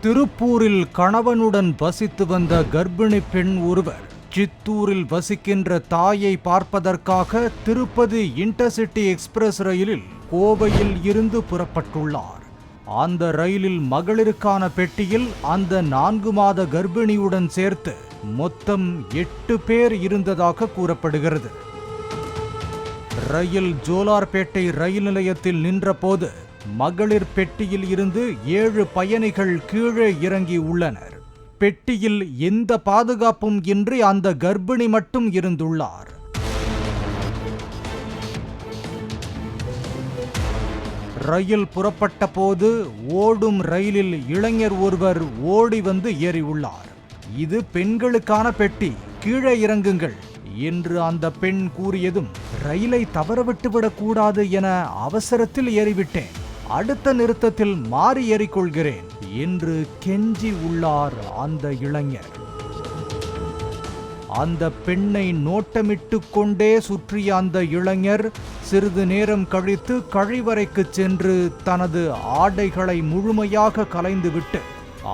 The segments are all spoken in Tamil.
திருப்பூரில் கணவனுடன் வசித்து வந்த கர்ப்பிணி பெண் ஒருவர் சித்தூரில் வசிக்கின்ற தாயை பார்ப்பதற்காக திருப்பதி இன்டர்சிட்டி எக்ஸ்பிரஸ் ரயிலில் கோவையில் இருந்து புறப்பட்டுள்ளார். அந்த ரயிலில் மகளிருக்கான பெட்டியில் அந்த 4 மாத கர்ப்பிணியுடன் சேர்த்து மொத்தம் 8 பேர் இருந்ததாக கூறப்படுகிறது. ரயில் ஜோலார்பேட்டை ரயில் நிலையத்தில் நின்றபோது மகளிர் பெட்டியில் இருந்து 7 பயணிகள் கீழே இறங்கி உள்ளனர். பெட்டியில் எந்த பாதுகாப்பும் இன்றி அந்த கர்ப்பிணி மட்டும் இருந்துள்ளார். ரயில் புறப்பட்ட போது ஓடும் ரயிலில் இளைஞர் ஒருவர் ஓடி வந்து ஏறியுள்ளார். இது பெண்களுக்கான பெட்டி, கீழே இறங்குங்கள் என்று அந்த பெண் கூறியதும் ரயிலை தவறவிட்டுவிடக் கூடாது என அவசரத்தில் ஏறிவிட்டேன், அடுத்த நிறுத்தத்தில் மாறி ஏறிக்கொள்கிறேன் என்று கெஞ்சி உள்ளார் அந்த இளைஞர். அந்த பெண்ணை நோட்டமிட்டு கொண்டே சுற்றிய அந்த இளைஞர் சிறிது நேரம் கழித்து கழிவறைக்கு சென்று தனது ஆடைகளை முழுமையாக கலைந்துவிட்டு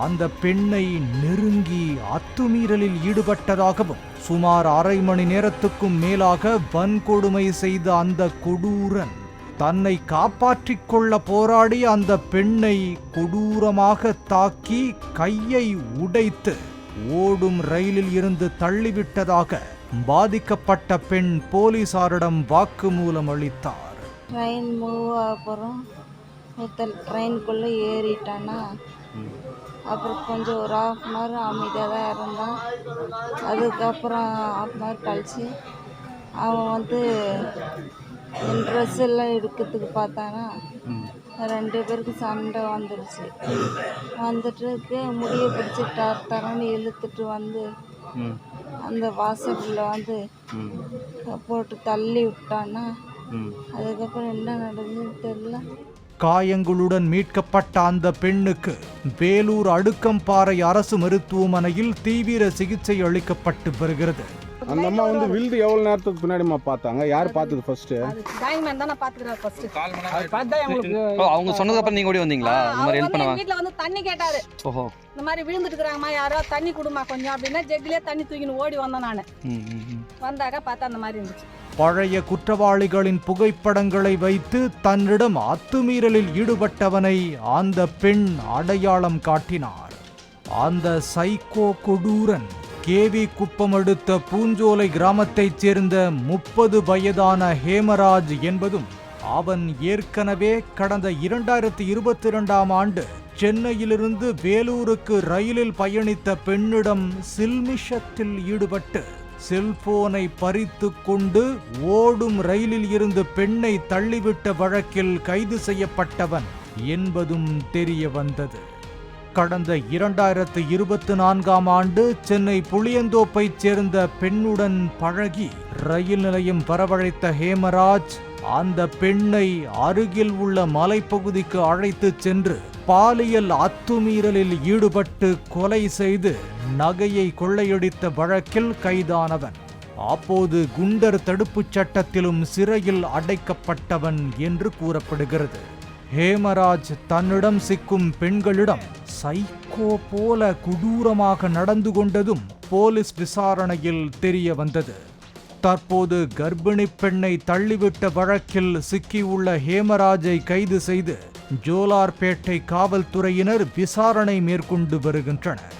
அந்த பெண்ணை நெருங்கி அத்துமீறலில் ஈடுபட்டதாகவும் சுமார் அரை மணி நேரத்துக்கும் மேலாக வன்கொடுமை செய்த அந்த கொடூரன் தன்னை காப்பாற்றிக் கொள்ள போராடி அந்த பெண்ணை கொடூரமாக தாக்கி கையை உடைத்து ஓடும் ரயிலில் இருந்து தள்ளிவிட்டதாக பாதிக்கப்பட்ட பெண் போலீசாரிடம் வாக்குமூலம் அளித்தார். ட்ரெயின் மூவ் அப்புறம் ட்ரெயின்குள்ளே ஏறிட்டானா, அப்புறம் கொஞ்சம் ஒரு 1/2 அன் ஹவர் அமைதியாக தான் இருந்தான். அதுக்கப்புறம் 1/2 அன் ஹவர் கழிச்சு அவன் என் ட்ரெஸ் எல்லாம் எடுக்கிறதுக்கு பார்த்தானா, 2 பேருக்கு சண்டை வந்துடுச்சு. வந்துட்டு முடியை பிடிச்சி தரன்னு இழுத்துட்டு அந்த வாசலில் போட்டு தள்ளி விட்டானா. அதுக்கப்புறம் என்ன நடந்ததுன்னு தெரியல. காயங்களுடன் மீட்கப்பட்ட அந்த பெண்ணுக்கு வேலூர் அடுக்கம்பாறை அரசு மருத்துவமனையில் தீவிர சிகிச்சை அளிக்கப்பட்டு வருகிறது. அந்த அம்மா விழுந்து எவ்வளவு நேரத்துக்கு பின்னாடிமா பார்த்தாங்க? யார் பார்த்தது ஃபர்ஸ்ட்? டைமன் தான் நான் பாத்துக்கறேன் ஃபர்ஸ்ட். அவங்க சொன்னதுக்கு அப்புறம் நீங்க ஓடி வந்தீங்களா? இந்த மாதிரி ஹெல்ப் பண்ணவா? வீட்ல தண்ணி கேட்டாரு. ஓஹோ, இந்த மாதிரி விழுந்துட்டு இருக்காங்கம்மா, யாரோ தண்ணி குடுமா கொஞ்சம் அப்படினா ஜெக்லயே தண்ணி தூக்கின்னு ஓடி வந்தேன் நானு. வந்தாக்க பார்த்தா அந்த மாதிரி இருந்துச்சு. பழைய குற்றவாளிகளின் புகைப்படங்களை வைத்து தன்னிடம் அத்துமீறலில் ஈடுபட்டவனை அந்த பெண் அடையாளம் காட்டினார். அந்த சைக்கோ கொடூரன் கேவி குப்பம் அடுத்த பூஞ்சோலை கிராமத்தைச் சேர்ந்த 30 வயதான ஹேமராஜ் என்பதும் அவன் ஏற்கனவே கடந்த 2022ஆம் ஆண்டு சென்னையிலிருந்து வேலூருக்கு ரயிலில் பயணித்த பெண்ணிடம் சில்மிஷத்தில் ஈடுபட்டு செல்போனை பறித்து கொண்டு ஓடும் ரயிலில் இருந்து பெண்ணை தள்ளிவிட்ட வழக்கில் கைது செய்யப்பட்டவன் என்பதும் தெரிய வந்தது. கடந்த 2024ஆம் ஆண்டு சென்னை புளியந்தோப்பைச் சேர்ந்த பெண்ணுடன் பழகி ரயில் நிலையம் வரவழைத்த ஹேமராஜ் அந்த பெண்ணை அருகில் உள்ள மலைப்பகுதிக்கு அழைத்து சென்று பாலியல் அத்துமீறலில் ஈடுபட்டு கொலை செய்து நகையை கொள்ளையடித்த வழக்கில் கைதானவன். அப்போது குண்டர் தடுப்புச் சட்டத்திலும் சிறையில் அடைக்கப்பட்டவன் என்று கூறப்படுகிறது. ஹேமராஜ் தன்னிடம் சிக்கும் பெண்களிடம் சைக்கோ போல கொடூரமாக நடந்து கொண்டதும் போலீஸ் விசாரணையில் தெரிய வந்தது. தற்போது கர்ப்பிணி பெண்ணை தள்ளிவிட்ட வழக்கில் சிக்கியுள்ள ஹேமராஜை கைது செய்து ஜோலார்பேட்டை காவல்துறையினர் விசாரணை மேற்கொண்டு வருகின்றனர்.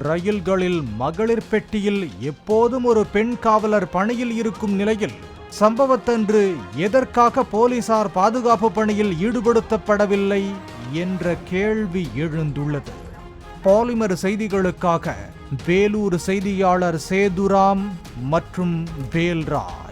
ரயில்களில் மகளிர் பெட்டியில் எப்போதும் ஒரு பெண் காவலர் பணியில் இருக்கும் நிலையில் சம்பவத்தன்று எதற்காக போலீசார் பாதுகாப்பு பணியில் ஈடுபடுத்தப்படவில்லை என்ற கேள்வி எழுந்துள்ளது. பாலிமர் செய்திகளுக்காக வேலூர் செய்தியாளர் சேதுராம் மற்றும் வேல்ராஜ்.